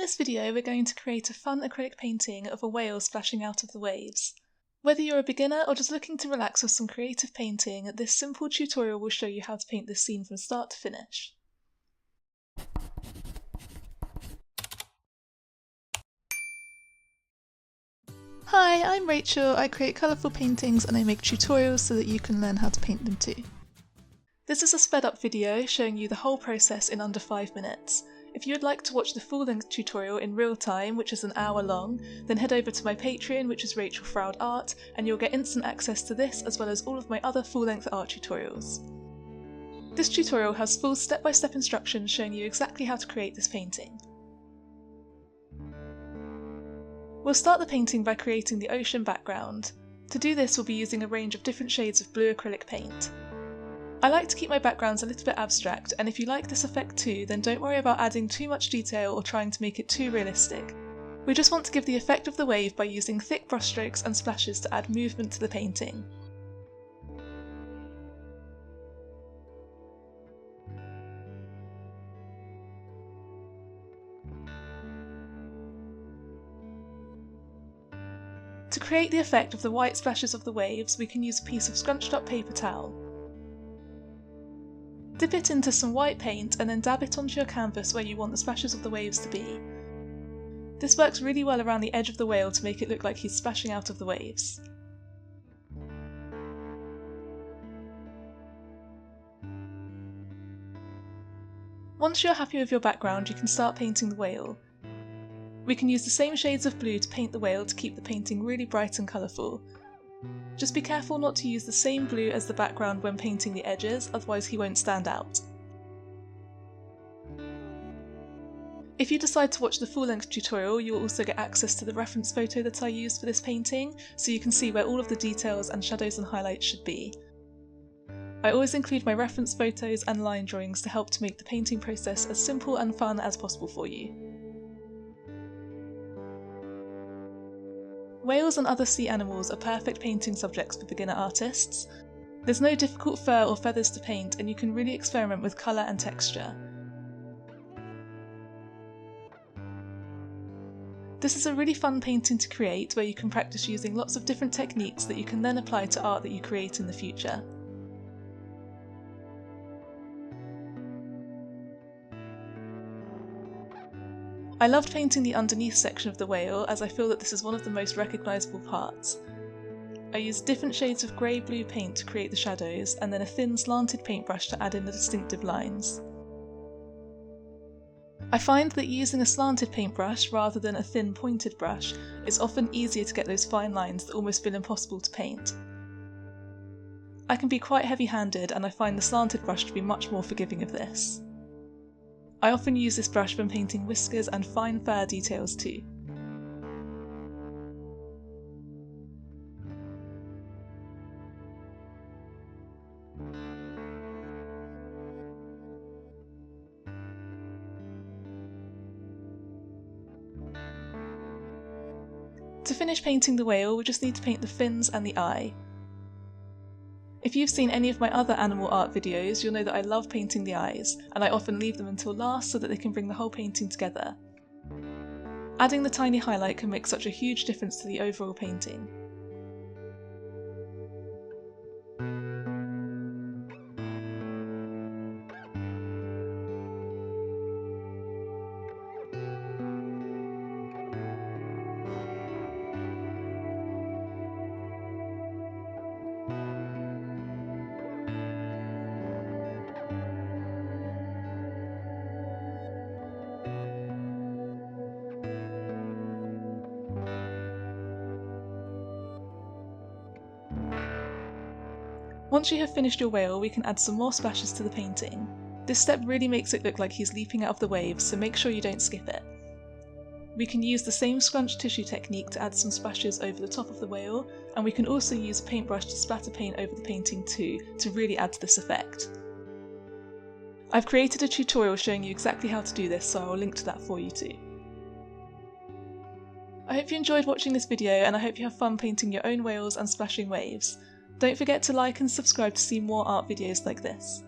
this video we're going to create a fun acrylic painting of a whale splashing out of the waves. Whether you're a beginner or just looking to relax with some creative painting, this simple tutorial will show you how to paint this scene from start to finish. Hi, I'm Rachel. I create colourful paintings and I make tutorials so that you can learn how to paint them too. This is a sped up video showing you the whole process in under 5 minutes. If you would like to watch the full-length tutorial in real time, which is an hour long, then head over to my Patreon, which is Rachel Froud Art, and you'll get instant access to this as well as all of my other full-length art tutorials. This tutorial has full step-by-step instructions showing you exactly how to create this painting. We'll start the painting by creating the ocean background. To do this, we'll be using a range of different shades of blue acrylic paint. I like to keep my backgrounds a little bit abstract, and if you like this effect too, then don't worry about adding too much detail or trying to make it too realistic. We just want to give the effect of the wave by using thick brushstrokes and splashes to add movement to the painting. To create the effect of the white splashes of the waves, we can use a piece of scrunched up paper towel. Dip it into some white paint and then dab it onto your canvas where you want the splashes of the waves to be. This works really well around the edge of the whale to make it look like he's splashing out of the waves. Once you're happy with your background, you can start painting the whale. We can use the same shades of blue to paint the whale to keep the painting really bright and colourful. Just be careful not to use the same blue as the background when painting the edges, otherwise he won't stand out. If you decide to watch the full-length tutorial, you will also get access to the reference photo that I used for this painting, so you can see where all of the details and shadows and highlights should be. I always include my reference photos and line drawings to help to make the painting process as simple and fun as possible for you. Whales and other sea animals are perfect painting subjects for beginner artists. There's no difficult fur or feathers to paint, and you can really experiment with colour and texture. This is a really fun painting to create where you can practice using lots of different techniques that you can then apply to art that you create in the future. I loved painting the underneath section of the whale as I feel that this is one of the most recognisable parts. I used different shades of grey-blue paint to create the shadows and then a thin slanted paintbrush to add in the distinctive lines. I find that using a slanted paintbrush rather than a thin pointed brush is often easier to get those fine lines that almost feel impossible to paint. I can be quite heavy-handed and I find the slanted brush to be much more forgiving of this. I often use this brush when painting whiskers and fine fur details too. To finish painting the whale, we just need to paint the fins and the eye. If you've seen any of my other animal art videos, you'll know that I love painting the eyes, and I often leave them until last so that they can bring the whole painting together. Adding the tiny highlight can make such a huge difference to the overall painting. Once you have finished your whale, we can add some more splashes to the painting. This step really makes it look like he's leaping out of the waves, so make sure you don't skip it. We can use the same scrunched tissue technique to add some splashes over the top of the whale, and we can also use a paintbrush to splatter paint over the painting too, to really add to this effect. I've created a tutorial showing you exactly how to do this, so I will link to that for you too. I hope you enjoyed watching this video, and I hope you have fun painting your own whales and splashing waves. Don't forget to like and subscribe to see more art videos like this.